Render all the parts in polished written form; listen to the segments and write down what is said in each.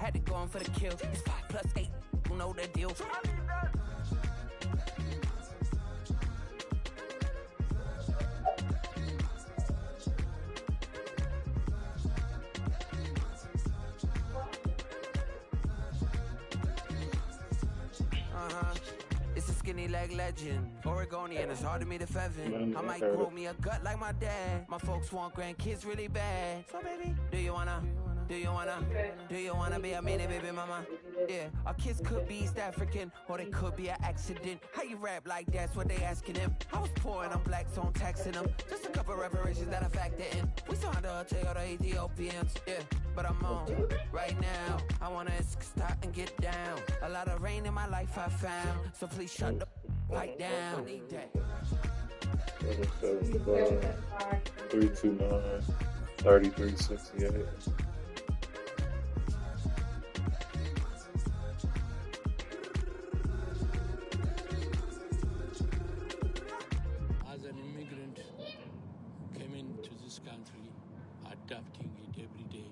had to go in for the kill. It's 5 plus 8, you know the deal. It's a skinny leg legend. Oregonian, it's hard to meet a Fevin. I might grow me a gut like my dad. My folks want grandkids really bad. So baby, do you wanna be a mini baby mama? Yeah, our kids could be East African, or they could be an accident. How you rap like that's what they asking him. I was poor and I'm black, so I'm taxing them. Just a couple reparations that I factor in. We saw the other Ethiopians, yeah. But I'm on right now. I wanna stop and get down. A lot of rain in my life I found, so please shut the light down. Need that. 329 3368. As an immigrant, came into this country, adapting it every day.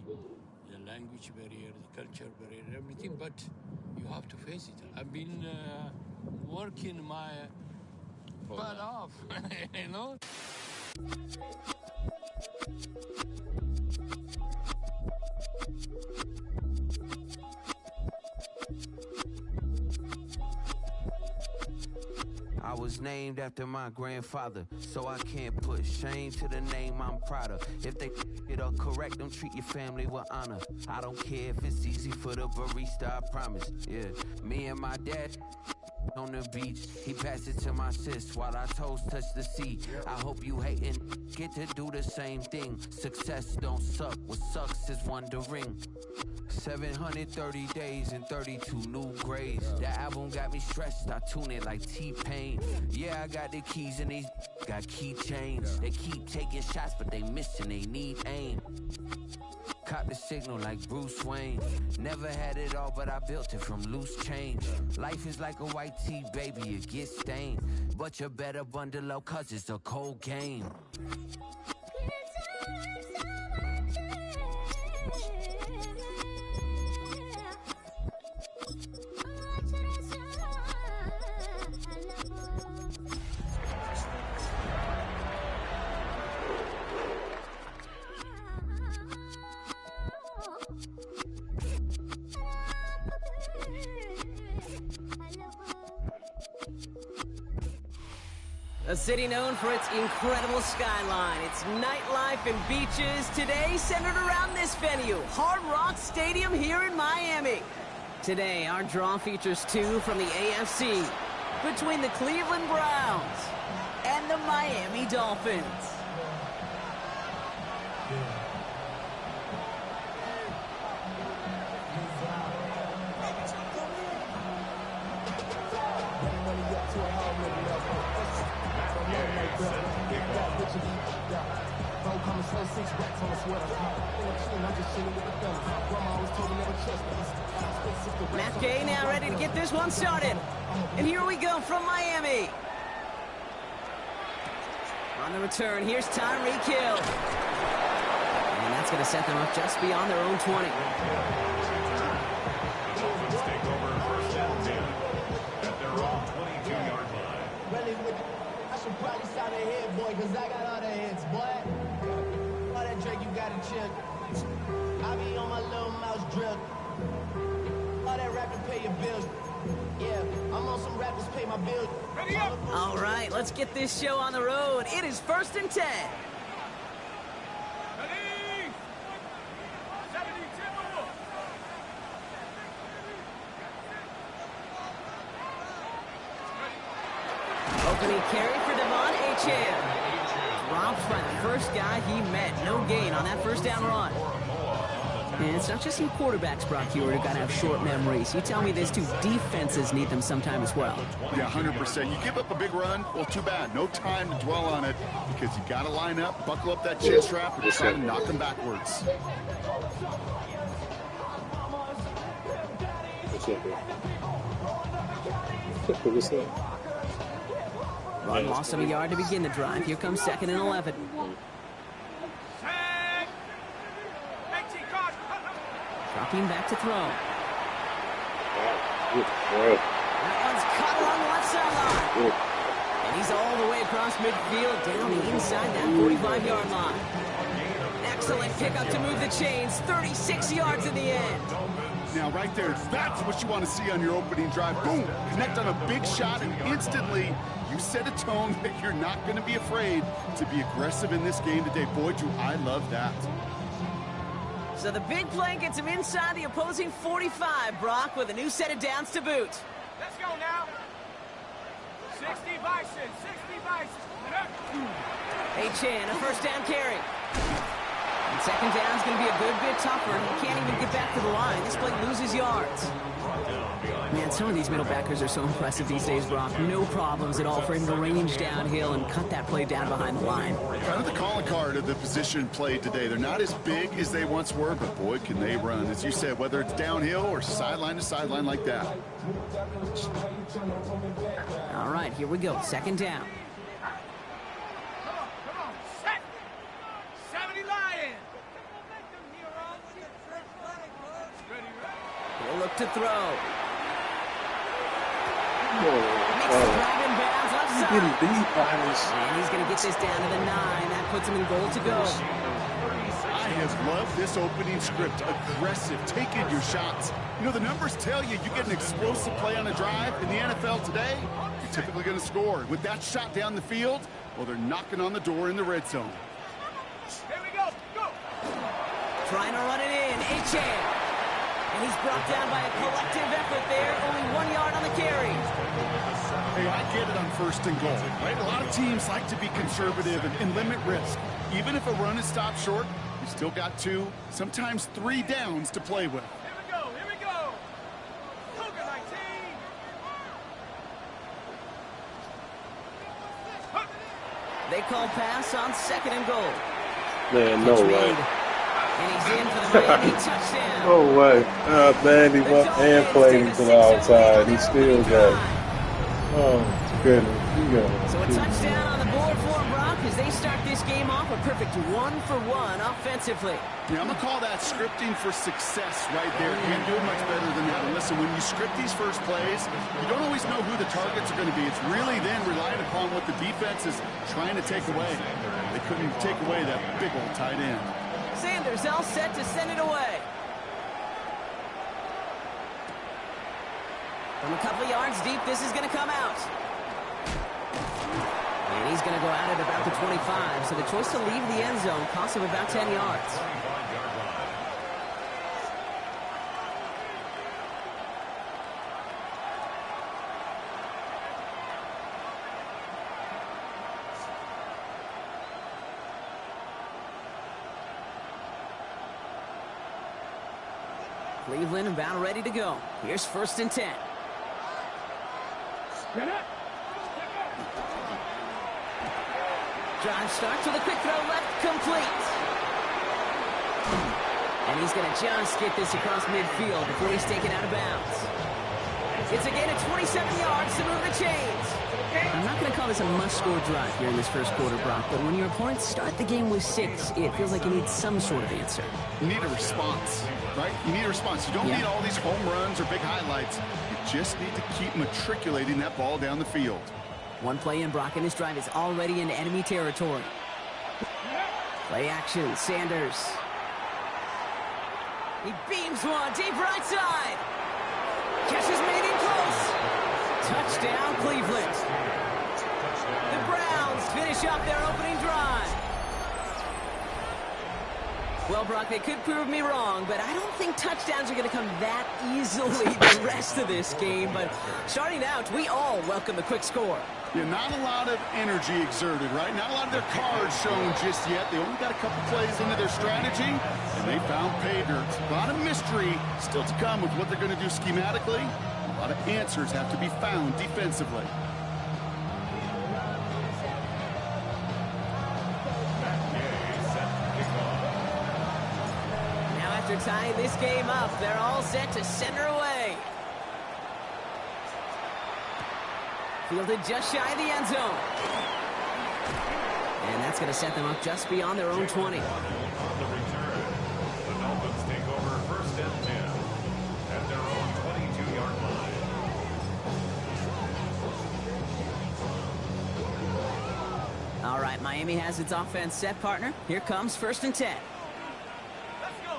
The language barrier, the culture barrier, everything, but you have to face it. I've been working my butt off, you know? I was named after my grandfather, so I can't put shame to the name I'm proud of. If they it up correct, don't treat your family with honor. I don't care if it's easy for the barista, I promise. Yeah, me and my dad on the beach, he passed it to my sis while our toes touch the sea. I hope you hatin' get to do the same thing. Success don't suck, what sucks is wondering. 730 days and 32 new grades. That album got me stressed, I tune it like T-Pain. Yeah, I got the keys and these got keychains. They keep taking shots, but they missing, they need aim. Caught the signal like Bruce Wayne. Never had it all, but I built it from loose change. Life is like a white tee, baby, it gets stained. But you better bundle up, cause it's a cold game. A city known for its incredible skyline, its nightlife and beaches, today centered around this venue, Hard Rock Stadium here in Miami. Today, our draw features two from the AFC, between the Cleveland Browns and the Miami Dolphins. Matt Gay now ready to get this one started. And here we go from Miami. On the return, here's Tyreek Hill. And that's going to set them up just beyond their own 20. The Dolphins take over first and 10 at their own 22-yard line. I should probably stop their head, boy, because I got all the hits, boy. All that Drake, you got to chill. I be on my little mouse drill. All that rapping pay your bills. Yeah, I'm on some rappers pay my bills. Ready up! All right, let's get this show on the road. It is 1st and 10. Ready? 72. Opening carry for Devon Achane. Dropped by the first guy he met. No gain on that first down run. And it's not just some quarterbacks, Brock Hewitt, who got to have short memories. You tell me these two defenses need them sometime as well. Yeah, 100%. You give up a big run, well, too bad. No time to dwell on it because you got to line up, buckle up that chin strap, and try to knock them backwards. What's up? Run lost him a yard to begin the drive. Here comes 2nd and 11. Dropped stepping back to throw. Good throw. That one's caught along the left sideline. Good. And he's all the way across midfield, down inside that 45-yard line. Excellent pickup to move the chains, 36 yards in the end. Now, right there, that's what you want to see on your opening drive. Boom! Connect on a big shot, and instantly you set a tone that you're not going to be afraid to be aggressive in this game today. Boy, do I love that. So the big play gets him inside the opposing 45, Brock, with a new set of downs to boot. Let's go now. 60 Bison, 60 Bison. Chan, a first down carry. And second down's going to be a good bit tougher. He can't even get back to the line. This play loses yards. Man, some of these middle backers are so impressive these days, Brock. No problems at all for him to range downhill and cut that play down behind the line. Kind of the calling card of the position played today. They're not as big as they once were, but boy, can they run. As you said, whether it's downhill or sideline to sideline like that. All right, here we go. Second down. Come on, set. 70 Lions. He'll look to throw. Oh, getting beat by this. And he's going to get this down to the 9. That puts him in goal to go. I have loved this opening script. Aggressive, taking your shots. You know, the numbers tell you get an explosive play on a drive. In the NFL today, you're typically going to score. With that shot down the field, well, they're knocking on the door in the red zone. Here we go. Go. Trying to run it in. Chan. And he's brought down by a collective effort there. Only 1 yard on the carry. Hey, I get it on first and goal, right? A lot of teams like to be conservative and limit risk. Even if a run is stopped short, you still got 2, sometimes 3 downs to play with. Here we go. Here we go. Cougar 19. They call pass on second and goal. Man, no way. And he's in for the Miami touchdown. No way. Man, he went and played him to the outside. He still got it. Oh, goodness. So a touchdown on the board for Brock as they start this game off a perfect 1-for-1 offensively. Yeah, I'm going to call that scripting for success right there. Can't do it much better than that. And listen, when you script these first plays, you don't always know who the targets are going to be. It's really then relying upon what the defense is trying to take away. They couldn't take away that big old tight end. Sanders all set to send it away. From a couple of yards deep, this is going to come out. And he's going to go out at about the 25. So the choice to leave the end zone costs him about 10 yards. Cleveland about ready to go. Here's first and 10. Drive starts with a quick throw left, complete. And he's going to just get this across midfield before he's taken out of bounds. It's a gain of 27 yards to move the chains. I'm not going to call this a must-score drive here in this first quarter, Brock, but when your opponents start the game with 6, it feels like you need some sort of answer. You need a response, right? You need a response. You don't need all these home runs or big highlights. You just need to keep matriculating that ball down the field. One play in, Brock, and this drive is already into enemy territory. Play action, Sanders. He beams one, deep right side. Catch is made in close. Touchdown, Cleveland. The Browns finish up their opening drive. Well, Brock, they could prove me wrong, but I don't think touchdowns are going to come that easily the rest of this game. But starting out, we all welcome the quick score. Yeah, not a lot of energy exerted, right? Not a lot of their cards shown just yet. They only got a couple plays into their strategy, and they found pay dirt. A lot of mystery still to come with what they're going to do schematically. A lot of answers have to be found defensively. Now after tying this game up, they're all set to send her away. Fielded just shy of the end zone. And that's going to set them up just beyond their own 20. On the return, the Dolphins take over first and 10. Miami has its offense set, partner. Here comes 1st and 10. Let's go.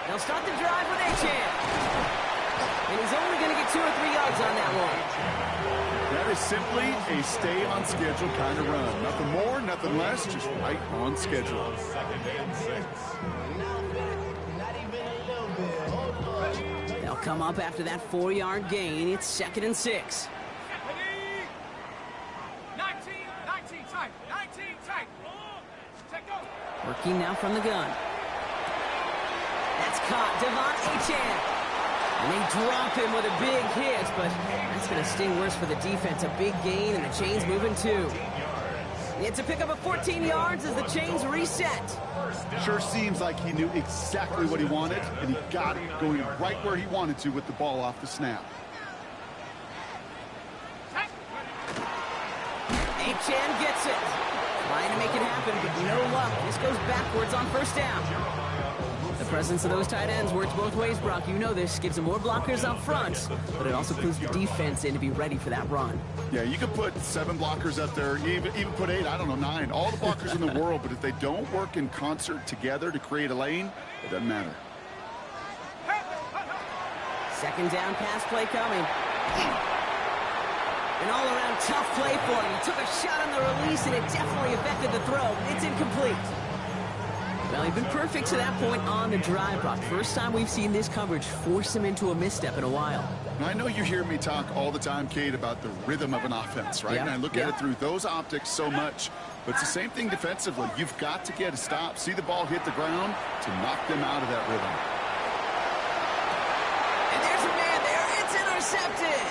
They'll start the drive with Achan. And he's only going to get 2 or 3 yards on that one. That is simply a stay-on-schedule kind of run. Nothing more, nothing less, just right on schedule. 2nd and 6. Not even a little bit. Hold on. They'll come up after that 4-yard gain. It's 2nd and 6. 19 tight. 19 tight. Check go. Working now from the gun. That's caught. Devon Achan. And they drop him with a big hit, but that's going to sting worse for the defense. A big gain, and the chain's moving too. It's a pickup of 14 yards as the chains reset. Sure seems like he knew exactly what he wanted, and he got it going right where he wanted to with the ball off the snap. Achan gets it. Trying to make it happen, but no luck. This goes backwards on 1st down. The presence of those tight ends works both ways, Brock. You know this. Gives them more blockers up front, but it also puts the defense in to be ready for that run. Yeah, you could put 7 blockers up there, even put 8, I don't know, 9. All the blockers in the world, but if they don't work in concert together to create a lane, it doesn't matter. 2nd down pass play coming. An all-around tough play for him. He took a shot on the release, and it definitely affected the throw. It's incomplete. Well, he's been perfect to that point on the drive, Brock. First time we've seen this coverage force him into a misstep in a while. I know you hear me talk all the time, Kate, about the rhythm of an offense, right? Yep. And I look at it through those optics so much. But it's the same thing defensively. You've got to get a stop, see the ball hit the ground to knock them out of that rhythm. And there's a man there. It's intercepted.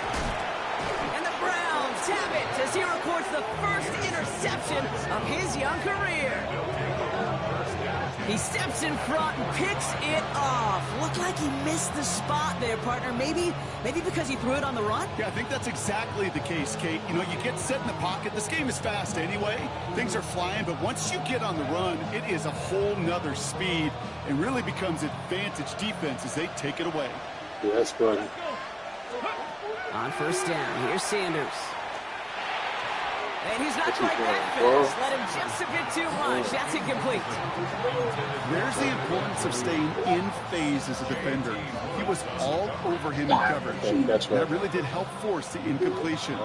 And the Browns have it as he records the first interception of his young career. He steps in front and picks it off. Looked like he missed the spot there, partner. Maybe because he threw it on the run? Yeah, I think that's exactly the case, Kate. You know, you get set in the pocket. This game is fast anyway. Things are flying, but once you get on the run, it is a whole nother speed and really becomes advantage defense as they take it away. Yeah, that's funny. On 1st down, here's Sanders. And he's not quite that fast. Let him just a bit too much. That's incomplete. There's the importance of staying in phase as a defender. He was all over him in coverage. That's right. That really did help force the incompletion.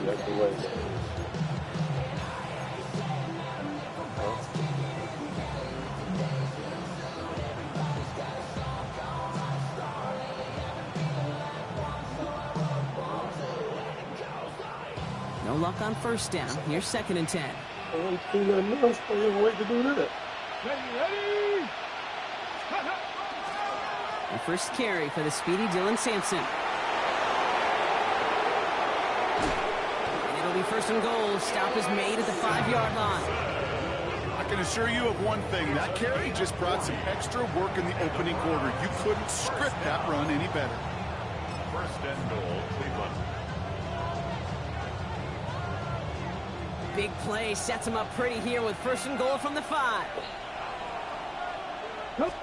That's the way. No luck on 1st down. Here's 2nd and 10. I don't do nothing else. I don't wait to do that. Ready. The first carry for the speedy Dylan Sampson. And it'll be 1st and goal. Stop is made at the 5-yard line. I can assure you of one thing. That carry just brought some extra work in the opening quarter. You couldn't script that run any better. 1st and goal, Cleveland. Big play sets him up pretty here with 1st and goal from the 5.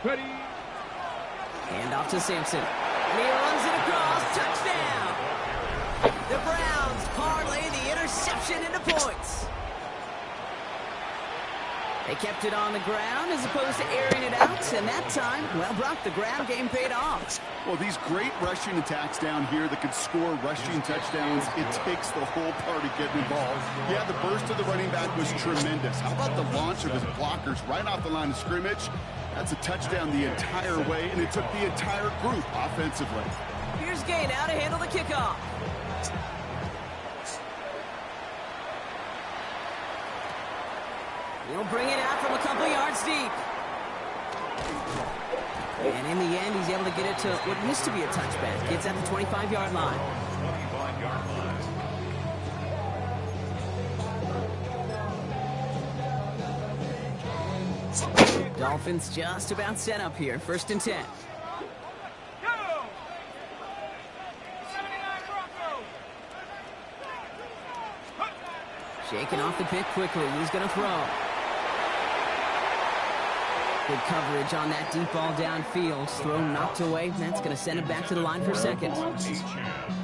Ready. Hand off to Sampson. And he runs it across. Touchdown! The Browns parlay the interception into points. They kept it on the ground as opposed to airing it out. And that time, well, Brock, the ground game paid off. Well, these great rushing attacks down here that could score rushing touchdowns, it takes the whole party getting involved. Yeah, the burst of the running back was tremendous. How about the launch of his blockers right off the line of scrimmage? That's a touchdown the entire way, and it took the entire group offensively. Here's Gay now to handle the kickoff. He'll bring it out from a couple yards deep. And in the end, he's able to get it to what used to be a touchback. Gets at the 25-yard line. 25-yard line. Dolphins just about set up here. 1st and 10. Go. 79 Broncos. Shaking off the pick quickly. He's going to throw. Good coverage on that deep ball downfield. Throw knocked away. That's going to send it back to the line for second.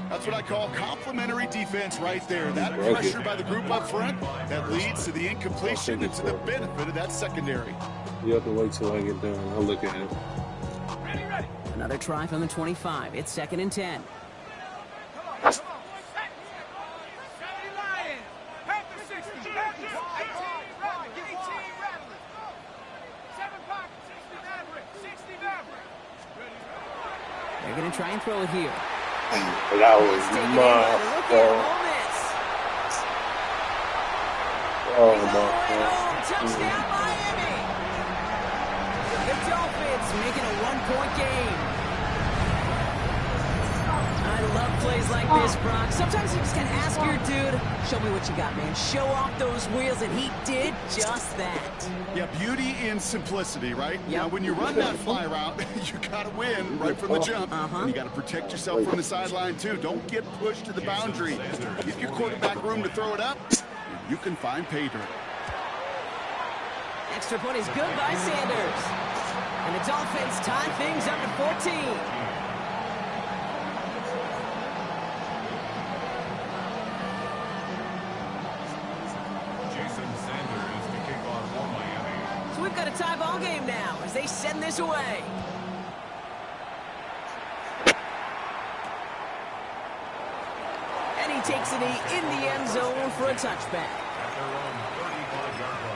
That's what I call complimentary defense right there. That pressure by the group up front, that leads to the incompletion and to the benefit of that secondary. You have to wait till I get done. I'll look at it. Ready. Another try from the 25. It's 2nd and 10. Come on. 70 Lions. Panther 60. Panthers 18 Rattling. 18 Rattling. 7 Pocket. 60 Maverick. 60 Maverick. They're going to try and throw it here. That was my fault. Oh my God. Touchdown Miami. The Dolphins making a 1-point game. I love plays like this, Brock. Sometimes you just gotta ask your dude, show me what you got, man. Show off those wheels, and he did just that. Yeah, beauty in simplicity, right? Yep. Now, when you run that fly route, you got to win right from the jump. And you got to protect yourself from the sideline, too. Don't get pushed to the boundary. Give your quarterback room to throw it up. You can find pay dirt. Extra point is good by Sanders. And the Dolphins tie things up to 14. We've got a tie ball game now as they send this away. And he takes it in the end zone for a touchback. At their own 35-yard line.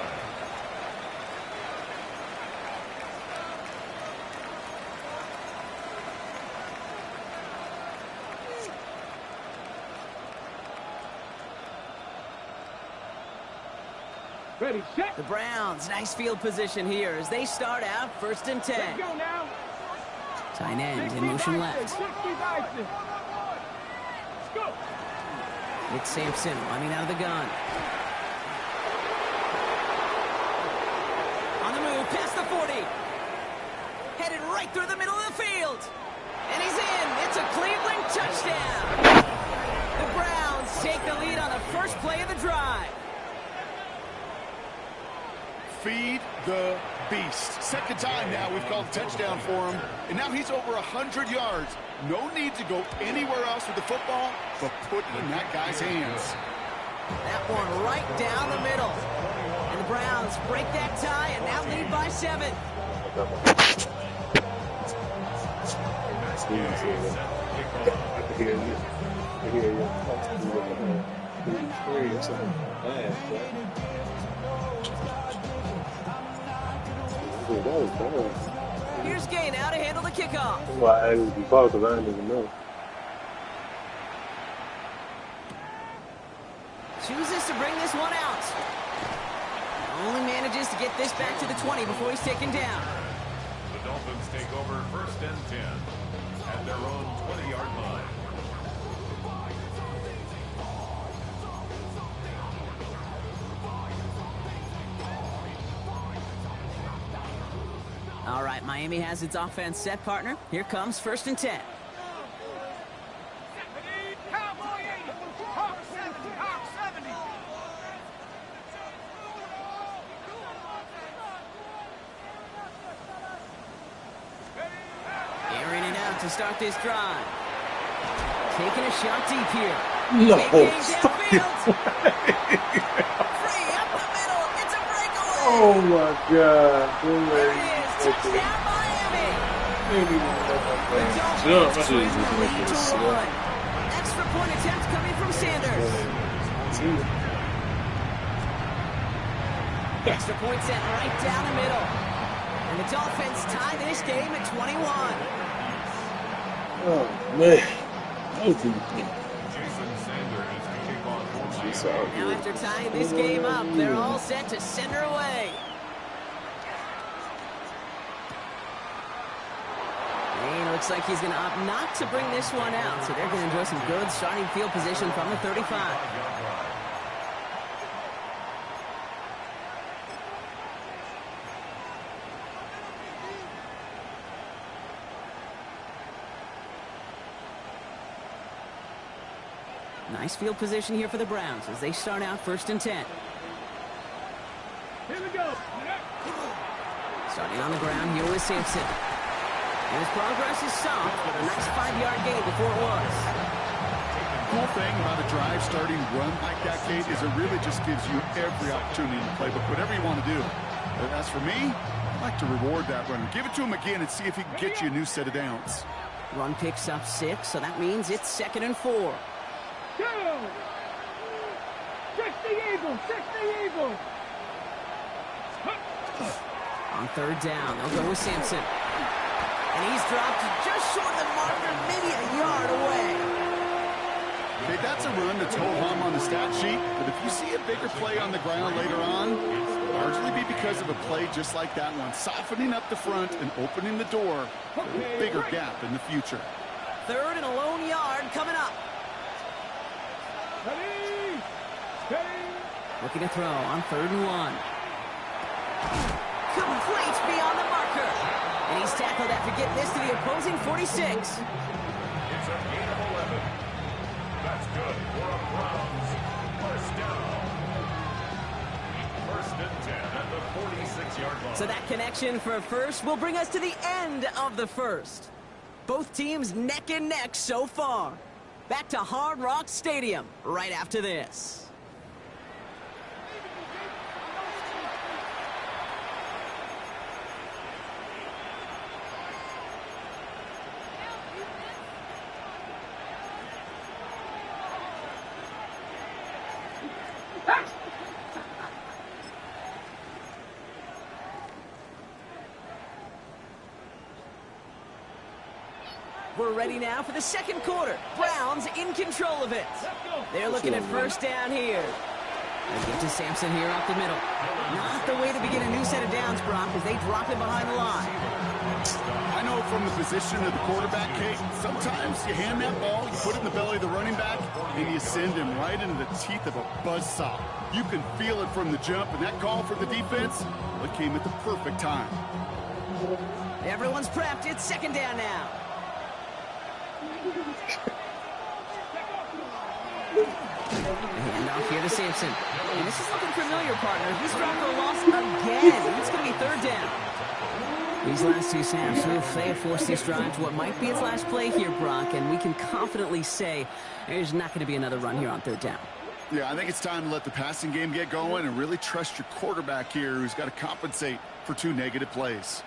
Ready, set. The Browns, nice field position here as they start out 1st and 10. Let's go now. Tight end in motion left. 60 Bison. Let's go. Nick Sampson running out of the gun. On the move, past the 40. Headed right through the middle of the field. And he's in. It's a Cleveland touchdown. The Browns take the lead on the first play of the drive. Feed the beast. Second time now we've called a touchdown for him. And now he's over 100 yards. No need to go anywhere else with the football, but put it in that guy's hands. That one right down the middle. And the Browns break that tie and now lead by 7. Here's Gay now to handle the kickoff. Why I would be called because I didn't even know. Chooses to bring this one out. Only manages to get this back to the 20 before he's taken down. The Dolphins take over 1st and 10 at their own 20-yard line. All right, Miami has its offense set, partner. Here comes 1st and 10. Cowboy 80. Hawk 70. Hawk 70. Airing it out to start this drive. Taking a shot deep here. No, stop it. Free up the middle. It's a breakaway. Oh my God. There it is. Touchdown Miami. Maybe The Dolphins swing the lead to 1. Extra point attempt coming from Sanders. Extra point set right down the middle. And the Dolphins tie this game at 21. Oh man. Jason Sanders to kick off. Now after tying this game up, they're all set to send her away. And looks like he's going to opt not to bring this one out. So they're going to enjoy some good starting field position from the 35. Nice field position here for the Browns as they start out 1st and 10. Here we go. Starting on the ground here with Sampson. And his progress is soft, but a nice 5-yard gain before it was. The cool thing about a drive starting run like that, Kate, is it really just gives you every opportunity in the playbook, whatever you want to do. But as for me, I'd like to reward that runner. Give it to him again and see if he can get you a new set of downs. Run picks up 6, so that means it's 2nd and 4. Go! 60 Eagles! 60 Eagles! On 3rd down, they'll go with Sampson. And he's dropped just short of the marker, maybe a yard away. Okay, that's a run that's ho-hum on the stat sheet, but if you see a bigger play on the ground later on, it'll largely be because of a play just like that one, softening up the front and opening the door for a bigger gap in the future. 3rd and a lone yard coming up. Ready! Steady! Looking to throw on 3rd and 1. Complete beyond the marker. And he's tackled after getting this to the opposing 46. It's a gain of 11. That's good for a Browns first down. 1st and 10 at the 46-yard line. So that connection for a first will bring us to the end of the first. Both teams neck and neck so far. Back to Hard Rock Stadium right after this. We're ready now for the 2nd quarter. Browns in control of it. They're looking at 1st down here. They get to Sampson here off the middle. Not the way to begin a new set of downs, Brock, as they drop it behind the line. I know from the position of the quarterback, Kate, sometimes you hand that ball, you put it in the belly of the running back, and you send him right into the teeth of a buzzsaw. You can feel it from the jump, and that call for the defense, it came at the perfect time. Everyone's prepped. It's 2nd down now. Hand off here to Sampson. And this is looking familiar, partner. He's dropped a loss again. It's going to be 3rd down. These last 2 snaps, they have forced this drive to what might be its last play here, Brock, and we can confidently say there's not going to be another run here on 3rd down. Yeah, I think it's time to let the passing game get going and really trust your quarterback here, who's got to compensate for 2 negative plays.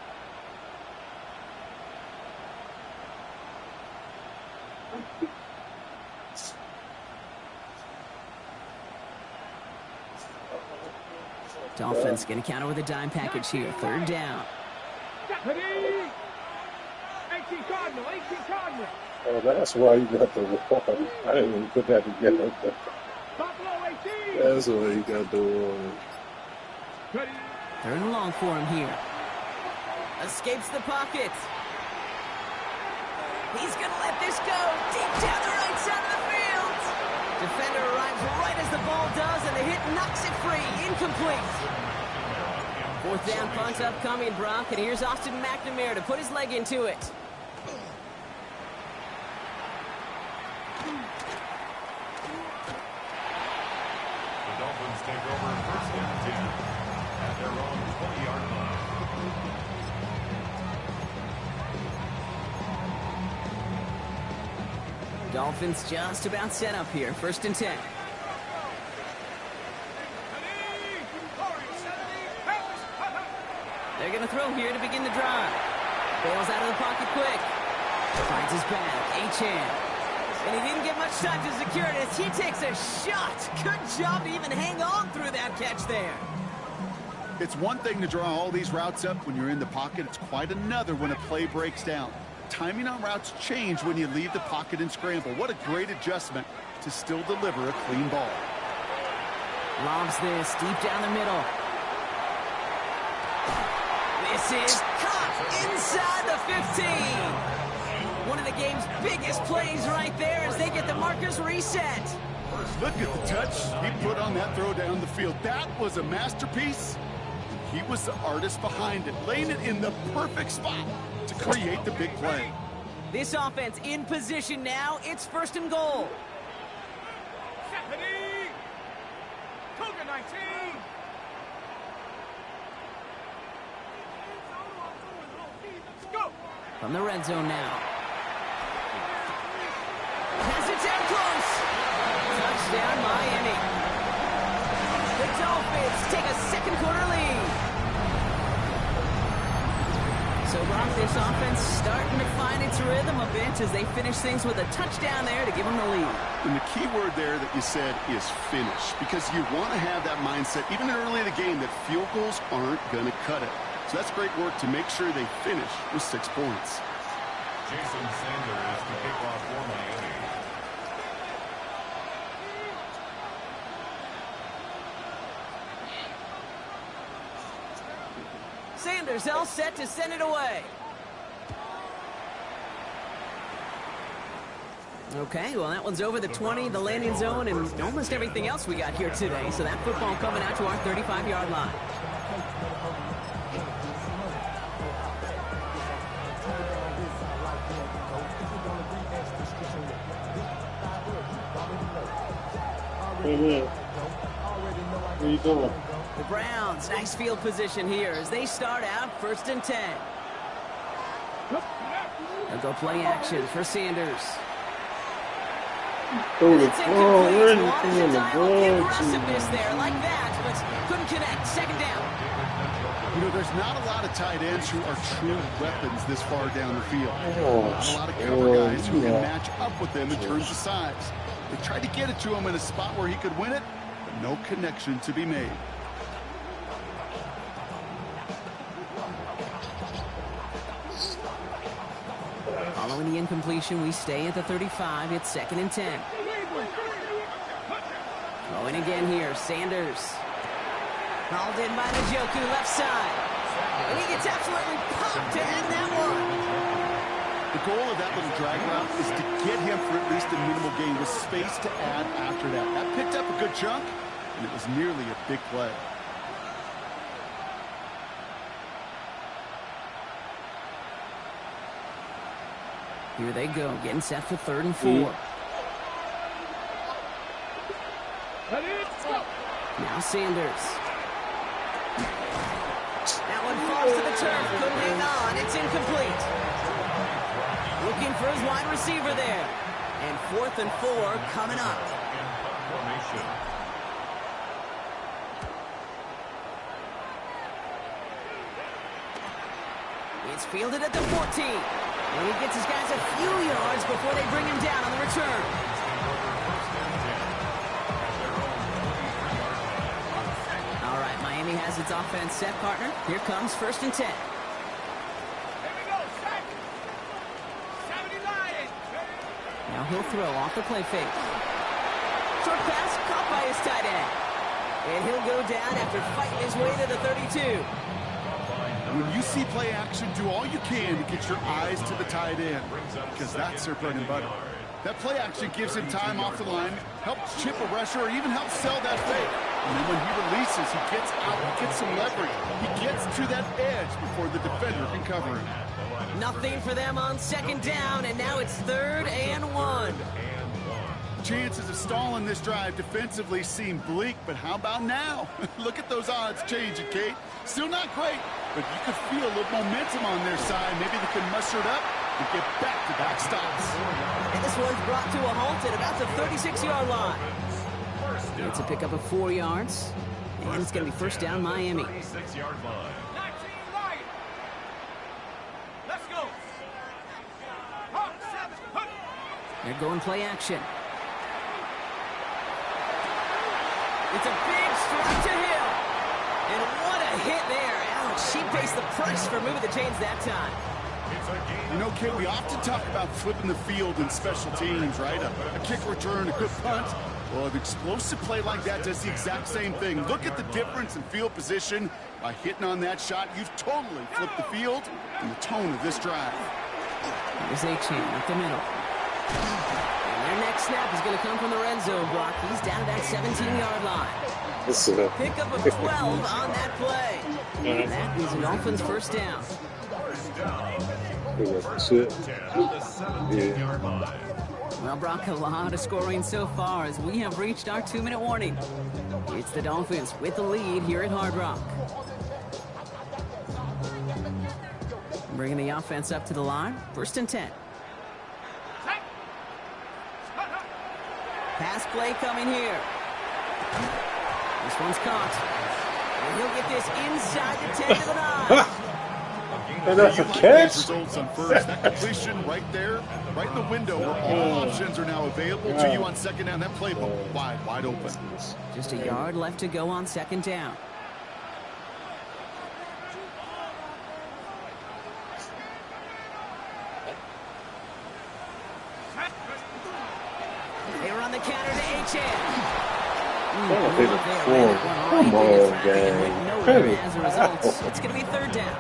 Dolphins going to counter with a dime package here. 3rd down. 18 Cardinal, 18 Cardinal. Oh, that's why you got the one. I didn't even put that together. Buffalo 18. That's why you got the one. 3rd and long for him here. Escapes the pocket. He's going to let this go deep down the right side of the field. Defender arrives right as the ball does, and the hit knocks it free. Incomplete. 4th down punt upcoming, Brock, and here's Austin McNamara to put his leg into it. The Dolphins take over 1st and 10 at their own 20-yard line. Dolphins just about set up here. 1st and 10. They're going to throw here to begin the drive. Bails out of the pocket quick. Finds his back. H-hand. And he didn't get much time to secure it as he takes a shot. Good job to even hang on through that catch there. It's one thing to draw all these routes up when you're in the pocket. It's quite another when a play breaks down. Timing on routes change when you leave the pocket and scramble. What a great adjustment to still deliver a clean ball. Lobs this deep down the middle. This is caught inside the 15. One of the game's biggest plays right there as they get the markers reset. Look at the touch he put on that throw down the field. That was a masterpiece. He was the artist behind it, laying it in the perfect spot to create the big play. This offense in position now. It's 1st and goal. Stephanie! Cougar 19! From the red zone now. Pass it down close. Touchdown, Miami. The Dolphins take a second quarter lead. So, Brock, this offense starting to find its rhythm a bit as they finish things with a touchdown there to give them the lead. And the key word there that you said is finish, because you want to have that mindset, even early in the game, that field goals aren't going to cut it. So that's great work to make sure they finish with 6 points. Jason Sanders to kick off for Miami. Sanders all set to send it away. Okay, well, that one's over the 20, the landing zone, and almost everything else we got here today. So that football coming out to our 35-yard line. What are you doing? The Browns, nice field position here as they start out 1st and 10. They'll go play action for Sanders. Throw the It's ball. Where incomplete. are you throwing the Wanted ball aggressiveness to? there like that, but couldn't connect. Second down. You know, there's not a lot of tight ends who are true weapons this far down the field. Not a lot of cover guys who can match up with them in terms of size. They tried to get it to him in a spot where he could win it, but no connection to be made. Following the incompletion, we stay at the 35. It's 2nd and 10. Throwing again here, Sanders. Hauled in by Njoku, left side. And he gets absolutely popped to end that one. The goal of that little drag route is to get him for at least a minimal gain with space to add after that. That picked up a good chunk, and it was nearly a big play. Here they go, getting set for 3rd and 4. Now Sanders. That one falls to the turf. Couldn't hang on. It's incomplete. Looking for his wide receiver there. And 4th and 4 coming up. It's fielded at the 14. And he gets his guys a few yards before they bring him down on the return. All right, Miami has its offense set, partner. Here comes 1st and 10. Here we go, set. 79. Now he'll throw off the play fake. Short pass caught by his tight end. And he'll go down after fighting his way to the 32. When you see play action, do all you can to get your eyes to the tight end, because that's their bread and butter. That play action gives him time off the line, helps chip a rusher, or even helps sell that fake. And then when he releases, he gets out, he gets some leverage. He gets to that edge before the defender can cover him. Nothing for them on 2nd down, and now it's 3rd and 1. Chances of stalling this drive defensively seem bleak, but how about now? Look at those odds changing, Kate. Still not great, but you could feel a little momentum on their side. Maybe they can muster it up and get back-to-back stops. And this one's brought to a halt at about the 36-yard line. It's a pickup of 4 yards, and it's going to be 1st down Miami. 36-yard line. 19 Lions. Let's go. Hawk 7. Hook. They're going play action. It's a big strike to Hill. And what a hit there. Ouch, she pays the price for moving the chains that time. You know, Kate, we often talk about flipping the field in special teams, right? A kick return, a good punt. Well, an explosive play like that does the exact same thing. Look at the difference in field position. By hitting on that shot, you've totally flipped the field and the tone of this drive. Here's A-Chain up the middle. And their next snap is going to come from the red zone block. He's down to that 17-yard line. Pickup of 12 on that play. And that is Dolphins' 1st down. Well, Brock, a lot of scoring so far as we have reached our 2-minute warning. It's the Dolphins with the lead here at Hard Rock. Bringing the offense up to the line. 1st and 10. Pass play coming here. This one's caught. And he'll get this inside the 10 to the 9. And that's a catch. Results on first. That completion right there, right in the window where all options are now available to you on 2nd down. That play wide open. Just a yard left to go on 2nd down. They run the counter to H.N. Come on, gang. As a result, it's going to be 3rd down.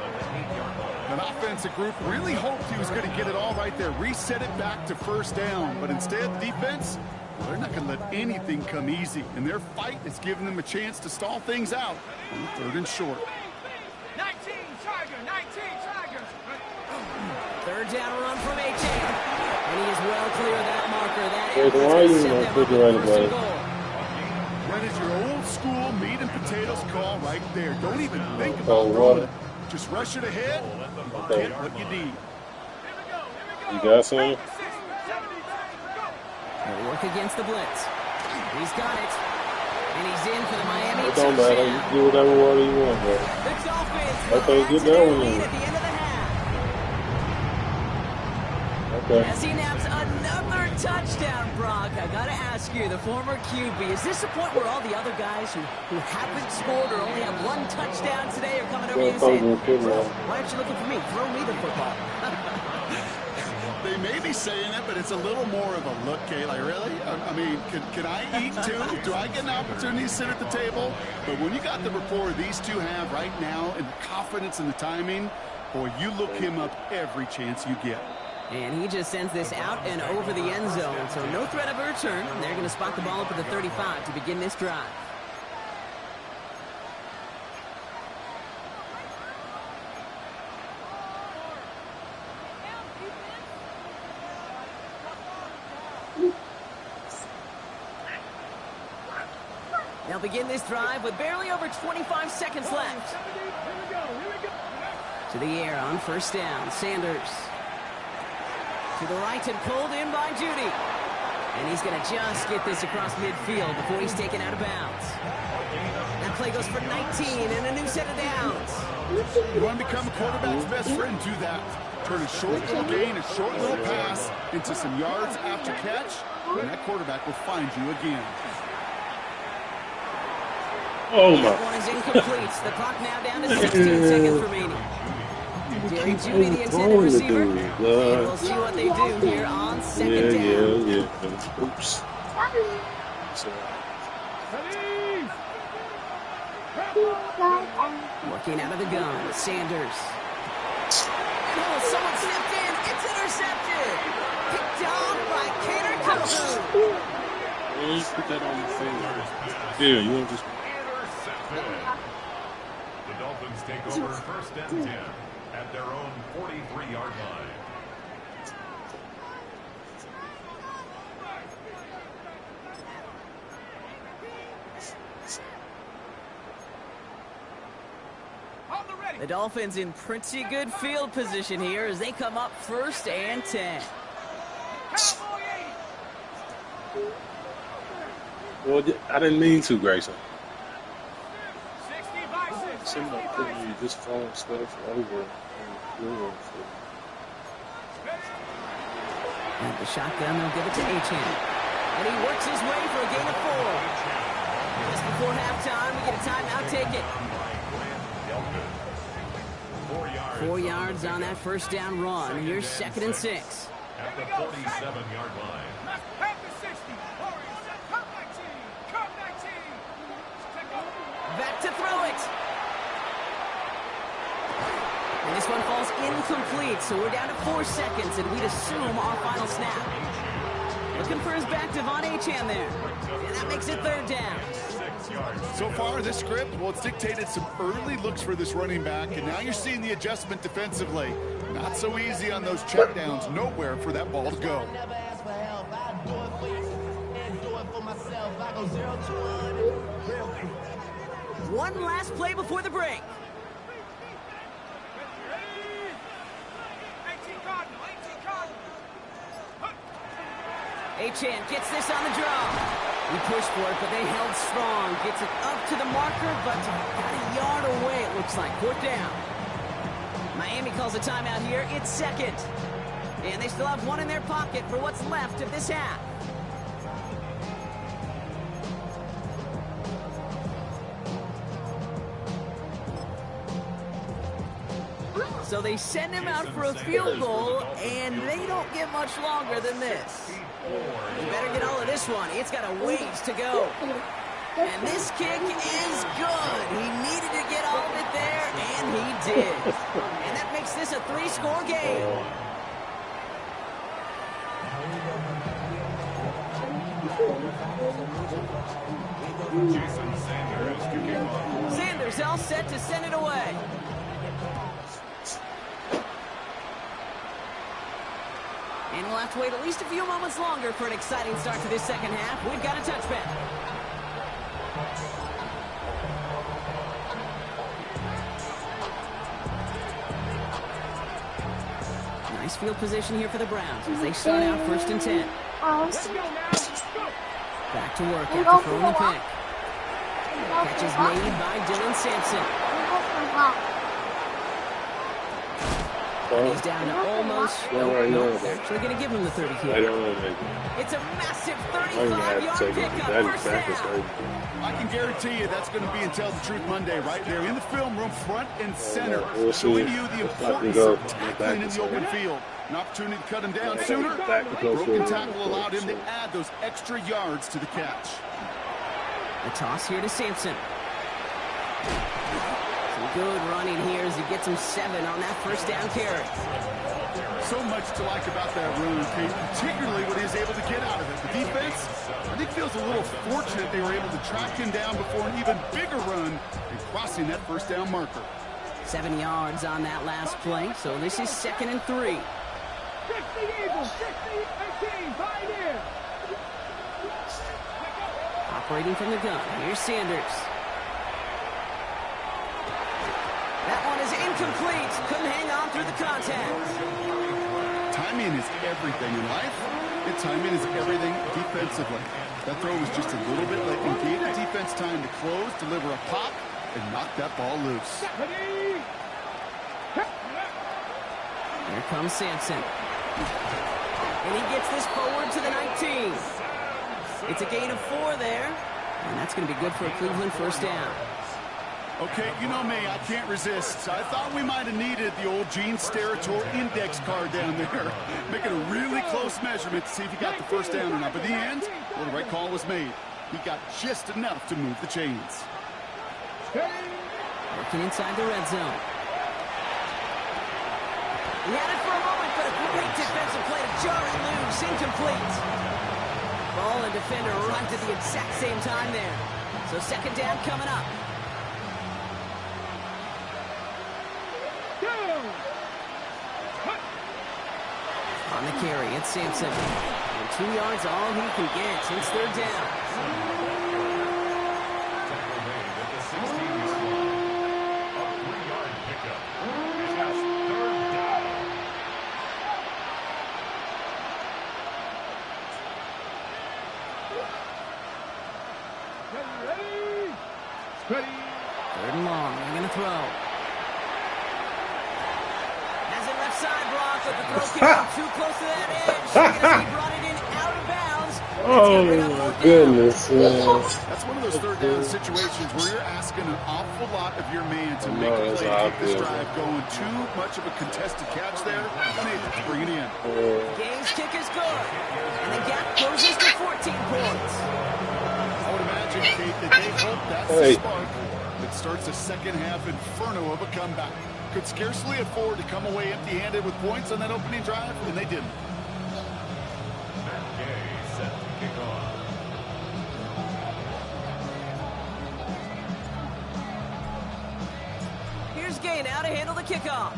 An offensive group really hoped he was going to get it all right there, reset it back to 1st down. But instead, the defense, well, they're not going to let anything come easy. And their fight is giving them a chance to stall things out on 3rd and short. 19 Tiger, 19 Tiger. 3rd down run from H.N. And he is well clear of that marker. That Wait, why are you in that refrigerator, buddy? That is your old school meat and potatoes call right there. Don't even think about throwing it. Just rush it ahead and get what you need. You got something? He'll work against the blitz. He's got it. And he's in for the Miami It don't matter. You can do whatever water you want, bro. The Dolphins Okay, get that one in. at the end of the half. Okay. As he naps another touchdown, Brock, I gotta ask you, the former QB, is this the point where all the other guys who haven't scored or only have 1 touchdown today are coming over you and saying, why aren't you looking for me? Throw me the football. They may be saying it, but it's a little more of a look, Kay. Like, really? I mean, can I eat too? Do I get an opportunity to sit at the table? But when you got the rapport these two have right now and the confidence and the timing, boy, you look him up every chance you get. And he just sends this out and over the end zone. So no threat of a return. They're going to spot the ball up at the 35 to begin this drive. They'll begin this drive with barely over 25 seconds left. To the air on 1st down. Sanders. To the right and pulled in by Judy. And he's going to just get this across midfield before he's taken out of bounds. That play goes for 19 and a new set of downs. You want to become a quarterback's best friend? Do that. Turn a short little gain, a short little pass into some yards after catch, and that quarterback will find you again. Oh, my. That one is incomplete. The clock now down to 16 seconds remaining. Jerry Judy, the intended receiver. And we'll see what they do here on 2nd down. Yeah. Oops. So. Working out of the gun, Sanders. Oh, someone stepped in. It's intercepted. Picked off by Cater Kutsu. Put that on your finger. Yeah, you want to just... The Dolphins take over 1st and 10 at their own 43-yard line. The Dolphins in pretty good field position here as they come up 1st and 10. Well, I didn't mean to, Grayson. 60 by 6. Somebody put me this phone stuff over. And the shotgun, they'll give it to H.N. And he works his way for a gain of 4. Just before halftime, we get a timeout, take it. 4 yards on that 1st down run. Here's 2nd and 6. At the 47-yard line. At the 60. Come 19. Come 19. Back to throw it. And this one falls incomplete, so we're down to 4 seconds, and we'd assume our final snap. Looking for his back, Devon Achane there. And that makes it 3rd down. So far, this script, well, it's dictated some early looks for this running back, and now you're seeing the adjustment defensively. Not so easy on those checkdowns. Nowhere for that ball to go. Never ask for help. I do it for you and do it for myself. I go 0 to 100 real quick. One last play before the break. Achan gets this on the draw. He pushed for it, but they held strong. Gets it up to the marker, but got a yard away, it looks like. Fourth down. Miami calls a timeout here. It's second. And they still have one in their pocket for what's left of this half. So they send him out for a field goal, and they don't get much longer than this. You better get all of this one. It's got a ways to go. And this kick is good. He needed to get all of it there, and he did. And that makes this a 3-score game. Sanders all set to send it away. And we'll have to wait at least a few moments longer for an exciting start to this second half. We've got a touchback. Nice field position here for the Browns as they start out 1st and 10. Back to work after throwing the pick. Catch is made by Dylan Sampson. He's down to almost. Actually going to give him the 30 here. I don't know. It's a massive 35-yard pickup. First down. I can guarantee you that's going to be Tell the Truth Monday right there in the film room, front and center, showing you the importance of tackling in the open field. An opportunity to cut him down sooner. Broken tackle allowed him to add those extra yards to the catch. The toss here to Sampson. Good running here as he gets him 7 on that first down carry. So much to like about that run, Kate, particularly what he was able to get out of it. The defense, I think, feels a little fortunate they were able to track him down before an even bigger run and crossing that first down marker. 7 yards on that last play, so this is 2nd and 3. 60 Eagles, 60-18, right here. Operating from the gun, here's Sanders. That one is incomplete. Couldn't hang on through the contact. Timing is everything in life, and timing is everything defensively. That throw was just a little bit late and gave the defense time to close, deliver a pop, and knock that ball loose. Here comes Sampson. And he gets this forward to the 19. It's a gain of 4 there, and that's going to be good for a Cleveland first down. Okay, you know me, I can't resist. I thought we might have needed the old Gene Steratore index card down there. Making a really close measurement to see if he got the first down or not. But in the end, well, the right call was made. He got just enough to move the chains. Working inside the red zone. He had it for a moment, but a great defensive play to jar it loose. Incomplete. Ball and defender arrived at the exact same time there. So second down coming up. On the carry, it's Sampson. And 2 yards all he can get. It's 3rd down. Ready? 3rd and long. They're going to throw. Has it left side, Brock, but the throw came out too close to that edge. He brought it in out of bounds. Oh, my goodness. That's one of those 3rd down situations where you're asking an awful lot of your man to make a play to keep this drive going. Too much of a contested catch there. Unable to bring it in. Game's kick is good. And the gap closes to 14 points. I would imagine, Kate, that they hope that's the spark that starts a second half inferno of a comeback. Could scarcely afford to come away empty-handed with points on that opening drive, and they didn't. Set to kick off. Here's Gay now to handle the kickoff.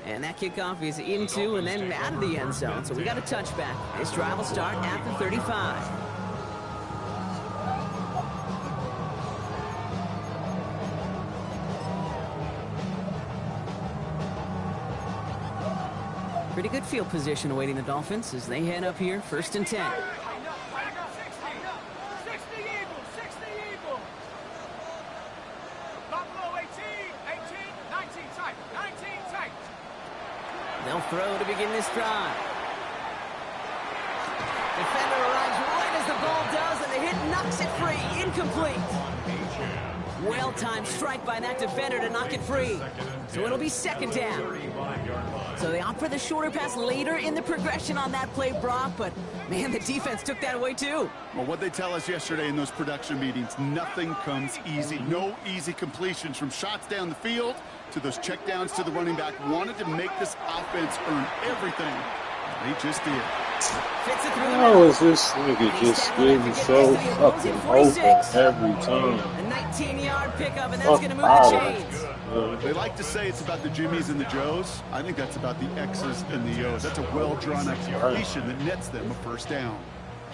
And that kickoff is into and then out of the end zone. So we got a touchback. This drive will start at the 35. Pretty good field position awaiting the Dolphins as they head up here, 1st and 10. 60 Eagles, 60 Eagles. Buffalo 18, 19 tight, 19 tight. They'll throw to begin this drive. Defender arrives right as the ball does, and the hit knocks it free. Incomplete. Well-timed strike by that defender to knock it free. So it'll be 2nd down. So they opt for the shorter pass later in the progression on that play, Brock, but man, the defense took that away too. Well, what they tell us yesterday in those production meetings, nothing comes easy. No easy completions from shots down the field to those checkdowns to the running back. Wanted to make this offense earn everything. They just did. How is this nigga just getting so fucking open every time? A 19-yard pickup, and that's going to move the chains. They like to say it's about the Jimmies and the Joes. I think that's about the X's and the O's. That's a well-drawn execution that nets them a 1st down.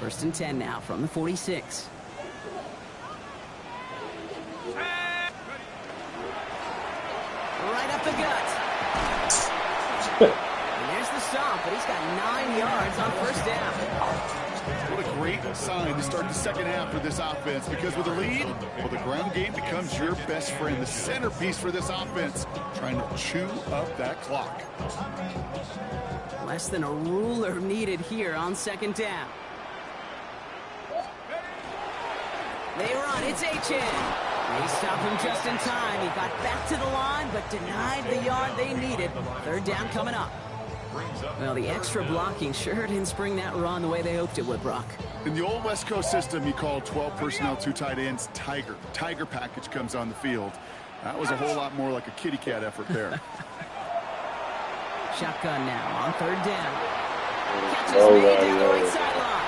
1st and 10 now from the 46. Right up the gut. And there's the stop, but he's got 9 yards on 1st down. What a great sign to start the 2nd half for this offense, because with a lead, well, the ground game becomes your best friend, the centerpiece for this offense, trying to chew up that clock. Less than a ruler needed here on 2nd down. They run, it's HN. They stop him just in time. He got back to the line, but denied the yard they needed. 3rd down coming up. Well, the extra blocking sure didn't spring that run the way they hoped it would, Brock. In the old West Coast system, you call 12 personnel, 2 tight ends, Tiger. Tiger package comes on the field. That was a whole lot more like a kitty cat effort there. Shotgun now on 3rd down. Catches made down the right sideline.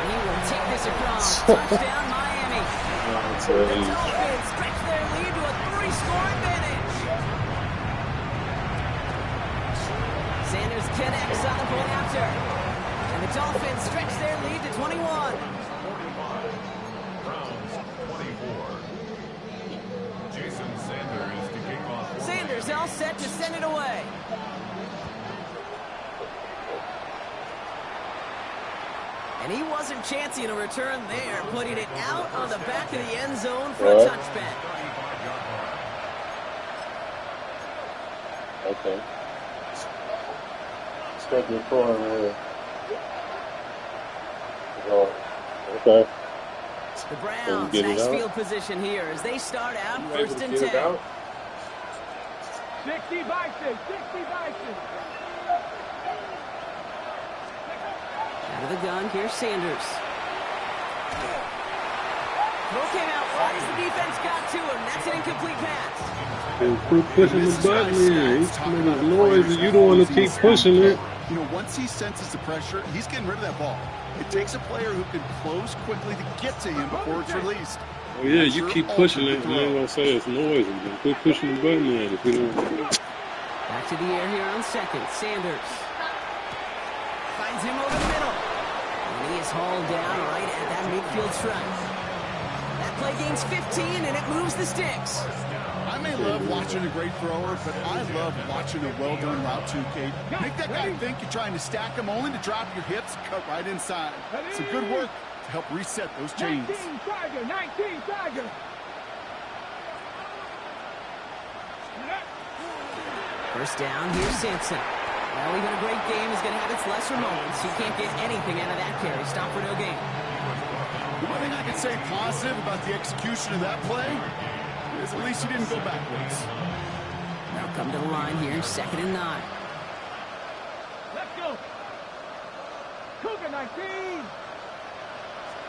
He will take this across. Touchdown, Miami. The Dolphins stretch their lead to a 3-score advantage. Sanders connects on the point after. And the Dolphins stretch their lead to 21. Browns 24. Jason Sanders to kick off. Sanders all set to send it away. And he wasn't chancing a return there, putting it out on the back of the end zone for a touchback. Okay. Step your corner here. Okay. The Browns, nice field position here as they start out 1st and 10. 60 Bison, 60 Bison. Out of the gun, here's Sanders. Throw came out wide as the defense got to him. That's an incomplete pass. Quit pushing the button here. He's making noise and you don't want to keep pushing it. You know, once he senses the pressure, he's getting rid of that ball. It takes a player who can close quickly to get to him before it's released. Oh yeah, you keep pushing it, you ain't gonna say it's noisy. Just quit pushing the button in if you don't. Back to the air here on 2nd. Sanders finds him over the middle. And he is hauled down right at that midfield stripe. That play gains 15, and it moves the sticks. I may love watching a great thrower, but I love watching a well-done route too, Kate. Make that guy think you're trying to stack him only to drop your hips, cut right inside. Some good work to help reset those chains. 19 Tiger, 19 Tiger. First down, here's Sampson. Well, even a great game is going to have its lesser moments. You can't get anything out of that carry. Stop for no gain. One thing I can say positive about the execution of that play is at least he didn't go backwards. Now come to the line here, 2nd and 9. Let's go. Cougar 19.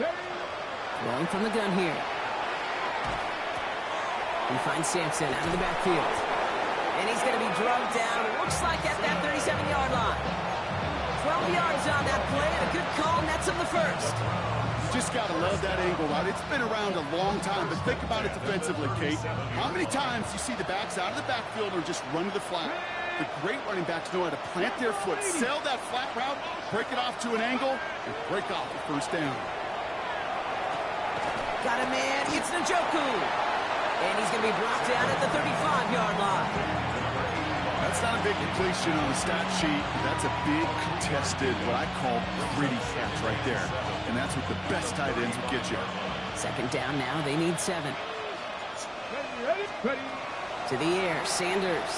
Throwing from the gun here. He finds Sampson out of the backfield. And he's going to be drugged down, looks like at that 37-yard line. 12 yards on that play, and a good call nets him the first. You just got to love that angle route. It's been around a long time, but think about it defensively, Kate. How many times you see the backs out of the backfield or just run to the flat? The great running backs know how to plant their foot, sail that flat route, break it off to an angle, and break off the 1st down. Got a man, it's Njoku. And he's going to be brought down at the 35-yard line. That's That's not a big completion on the stat sheet. That's a big contested, what I call gritty catch right there. And that's what the best tight ends will get you. Second down now. They need 7. Ready. To the air, Sanders.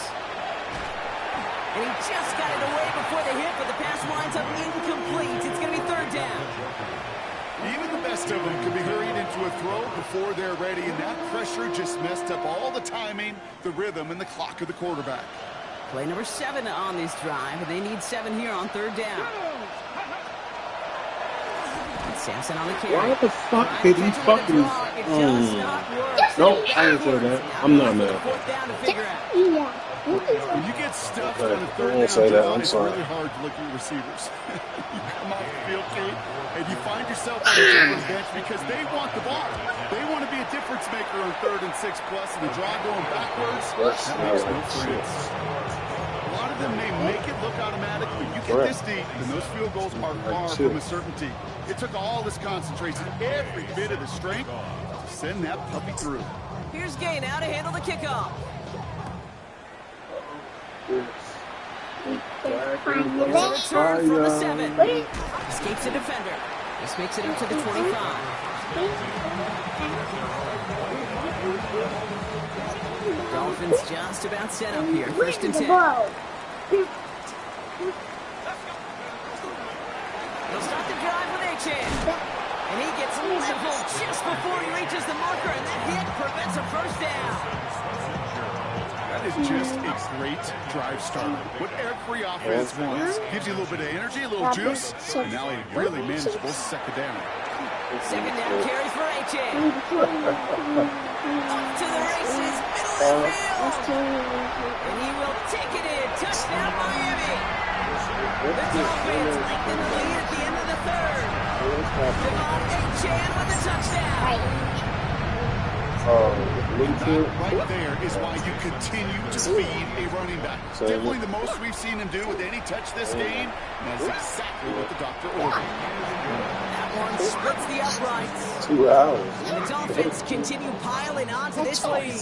And he just got it away before the hit, but the pass winds up incomplete. It's going to be 3rd down. Even the best of them can be hurried into a throw before they're ready, and that pressure just messed up all the timing, the rhythm, and the clock of the quarterback. Play number 7 on this drive, and they need 7 here on 3rd down. And Sampson on the carry. Why the fuck did he fucking... Nope, I didn't say that. I'm not mad. 4th down to figure out. When you get stuffed on a third down, it's really hard to look at your receivers. You come off the field, Kate, and you find yourself on the Dolphins bench because they want the ball. They want to be a difference maker on 3rd and 6+, and the draw going backwards, that makes no sense. A lot of them may make it look automatic, but you get this deep, and those field goals are far from a certainty. It took all this concentration, every bit of the strength, to send that puppy through. Here's Gay now to handle the kickoff. Return from the 7. Escapes the defender. This makes it up to the 25. Dolphins just about set up here. 1st and 10. They'll start the drive with Achan. And he gets leveled just before he reaches the marker, and that hit prevents a 1st down. That is just a great drive starter. What every offense wants. Gives you a little bit of energy, a little juice, and now a really manageable 2nd down. 2nd down carries for Achan. Up to the races, middle of the field. And he will take it in. Touchdown, Miami. The Dolphins lengthen the lead at the end of the 3rd. Devon Achan with a touchdown. That right there is why you continue to feed a running back. Definitely the most we've seen him do with any touch this game. And that's exactly what the doctor ordered. That one splits the uprights. 2 hours. And the Dolphins continue piling onto this lead.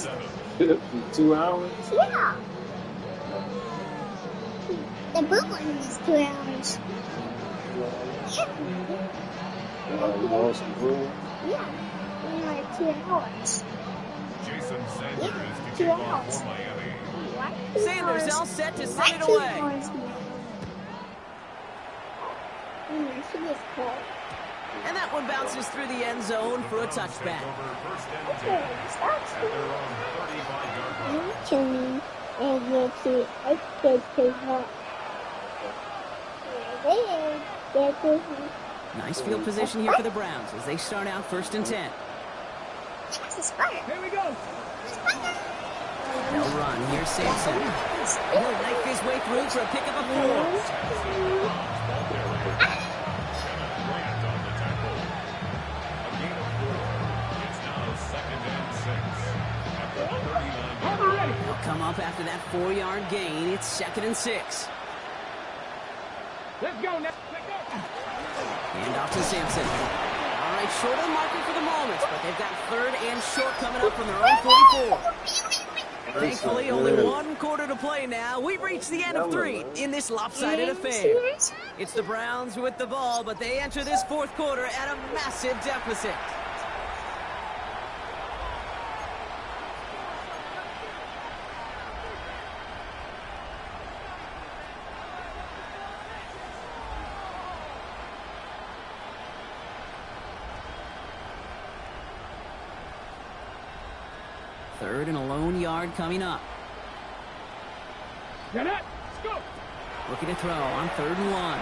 2 hours? Yeah. The blue one is 2 hours. Yeah. 2 hours. Jason Sanders to kick off for Miami. Sanders all set to send it away. And that one bounces through the end zone for a touchback. Nice field position here for the Browns as they start out 1st and 10. Here we go. They'll run. Here's Sampson. He'll knife his way through for a pickup of 4. They'll come up after that 4-yard gain. It's 2nd and 6. Let's go now. Hand off to Sampson. All right, short of the marker for the moment, but they've got 3rd and short coming up from their own 44. Thankfully, only 1 quarter to play now. We've reached the end of 3 in this lopsided affair. It's the Browns with the ball, but they enter this 4th quarter at a massive deficit. Third and a lone yard coming up. Get it. Let's go. Looking to throw on 3rd and 1.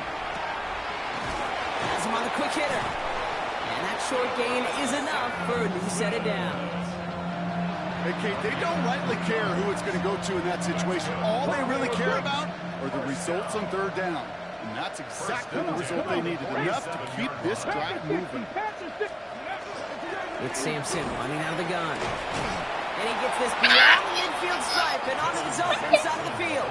Has him on the quick hitter. And that short gain is enough for a new set of downs. Hey, Kate, they don't rightly care who it's going to go to in that situation. All they really care about are the results on 3rd down. And that's exactly the result they needed. Enough to keep this drive moving. With Sampson running out of the gun. And he gets this beyond the midfield stripe and onto the Dolphins side of the field.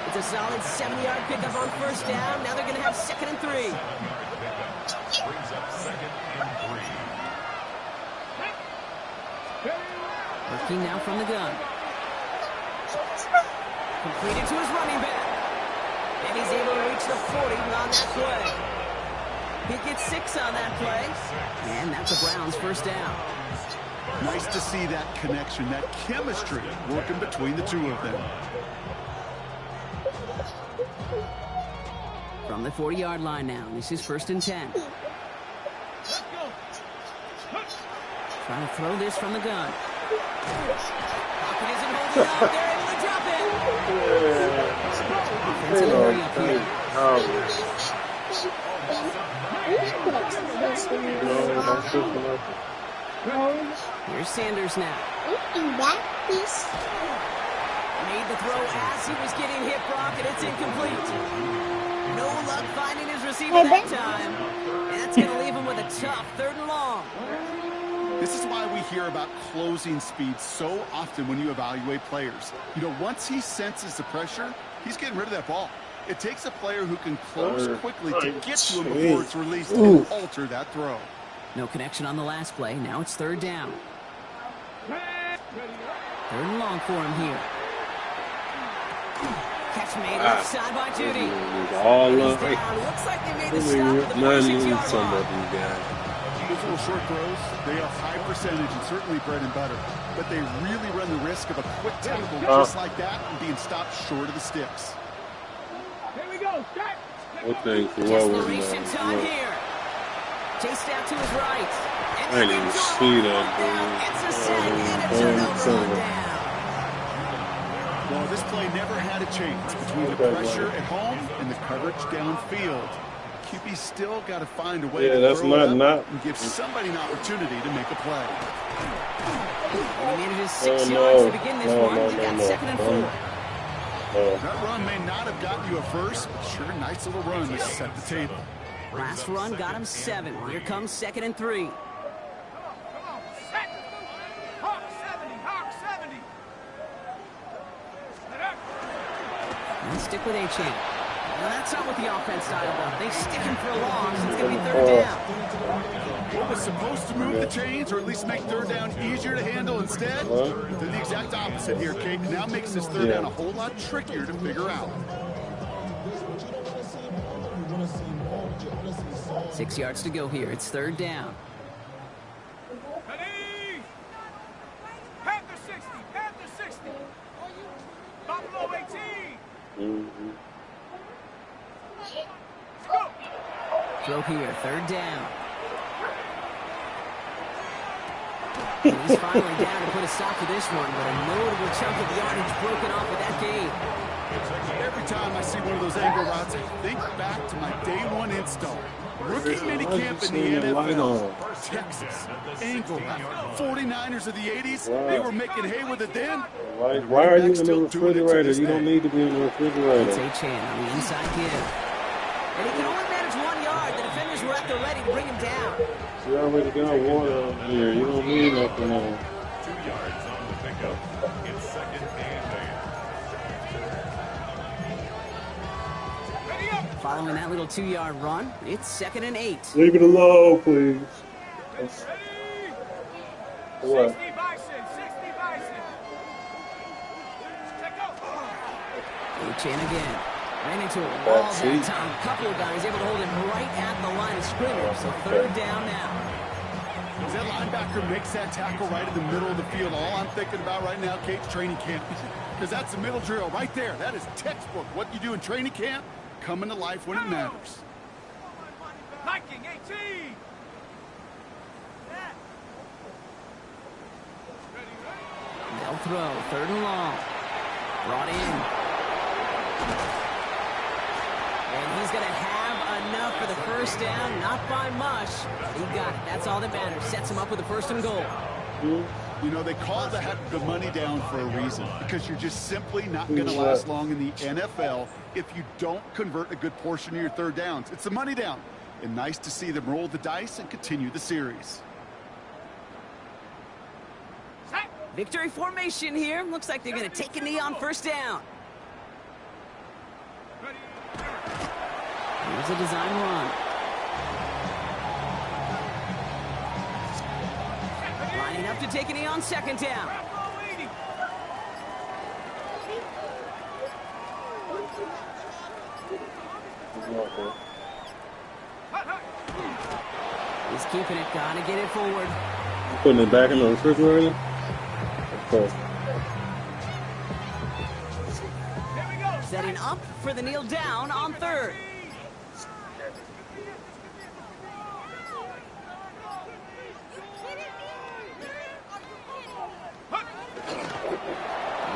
It's a solid 70-yard pickup on 1st down. Now they're going to have 2nd and 3. Brings up 2nd and 3. Working now from the gun. Completed to his running back. And he's able to reach the 40 on that play. He gets 6 on that play. And that's a Browns first down. Nice to see that connection, that chemistry working between the two of them. From the 40-yard line now. This is 1st and 10. Trying to throw this from the gun. Pocket isn't holding up. They're able to drop it. Offensive hurry up here. Here's Sanders now. Made the throw as he was getting hit, Brock, and it's incomplete. No luck finding his receiver that time. And that's going to leave him with a tough 3rd and long. This is why we hear about closing speed so often when you evaluate players. You know, once he senses the pressure, he's getting rid of that ball. It takes a player who can close quickly to get to him before it's released and alter that throw. No connection on the last play. Now it's 3rd down. 3rd and long for him here. Catch made left side by Judy. Looks like they made the stop at the 46-yard line. Those little short throws, they have high percentage and certainly bread and butter. But they really run the risk of a quick tackle just like that and being stopped short of the sticks. Here we go. Start. Desperation time here. Chased out to his right. And I didn't even see that, it's a sack and a turnover down. Well, this play never had a chance between the pressure at home and the coverage downfield. QB still got to find a way to throw it up and give somebody an opportunity to make a play. And he manages 6 yards to begin this one. He got 2nd and 4. That run may not have gotten you a first, but sure, nice little run to set the table. Last run got him 7. Here comes 2nd and 3. Come on. Set. Hawk 70. Hawk 70. Set up. And stick with A-Champ. Well, that's not what the offense style does. They stick him for a loss. It's going to be 3rd down. What was supposed to move the chains or at least make 3rd down easier to handle instead? Did the exact opposite here, Kate. Now makes this 3rd down a whole lot trickier to figure out. 6 yards to go here. It's 3rd down. Ready. Panther 60. Panther 60. Buffalo 18. Let's go. Throw here. 3rd down. And he's finally down to put a stop to this one, but a notable chunk of yardage broken off with that game. Every time I see one of those angle routes, I think back to my day 1 install. Rookie minicamp in the NFL. Texas, angle route. 49ers of the 80s, they were making hay with it then. Why are you in the refrigerator? You don't need to be in the refrigerator. It's A-Chan on the inside give. And he can only manage 1 yard. The defenders were at the ready to bring him down. You already got water out here. You don't need nothing else. 2 yards on the pickup. It's 2nd and 8. Ready up. Following that little 2-yard run, it's 2nd and 8. Leave it alone, please. Ready. What? 60 Bison. 60 Bison. Check out. A-Chan again. Ran into a wall that time. Couple of guys able to hold him right at the line of scrimmage. So 3rd down now. As that linebacker makes that tackle right in the middle of the field, all I'm thinking about right now, Kate's training camp. Because that's the middle drill right there. That is textbook. What you do in training camp, coming to life when it matters. Viking 18. They'll throw. 3rd and long. Brought in. And he's going to have enough for the first down. Not by much. He got it. That's all that matters. Sets him up with the 1st and goal. You know, they call the money down for a reason. Because you're just simply not going to last long in the NFL if you don't convert a good portion of your 3rd downs. It's the money down. And nice to see them roll the dice and continue the series. Victory formation here. Looks like they're going to take a knee on 1st down. Here's a design run. Lining up to take a knee on 2nd down. keeping it. Gotta get it forward. Putting it back in the refrigerator? Of course. Setting up for the kneel down on third.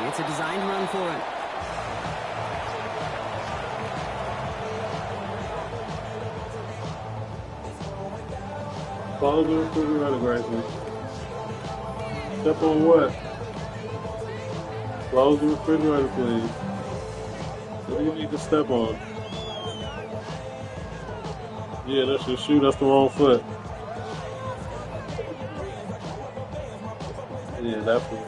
It's a designed run for it. Follow the refrigerator, Grayson. Step on what? Close the refrigerator, please. What do you need to step on? Yeah, that's your shoe. That's the wrong foot. Yeah, that foot.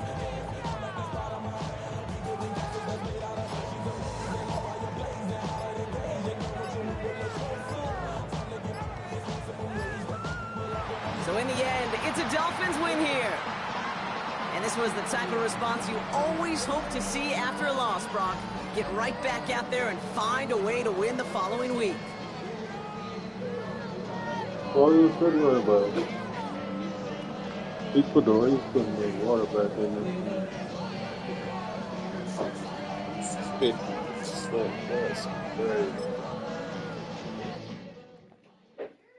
So in the end, it's a Dolphins win here. And this was the type of response you always hope to see after a loss, Brock. Get right back out there and find a way to win the following week. Close the refrigerator, bro. He's putting the water back in there. That's crazy.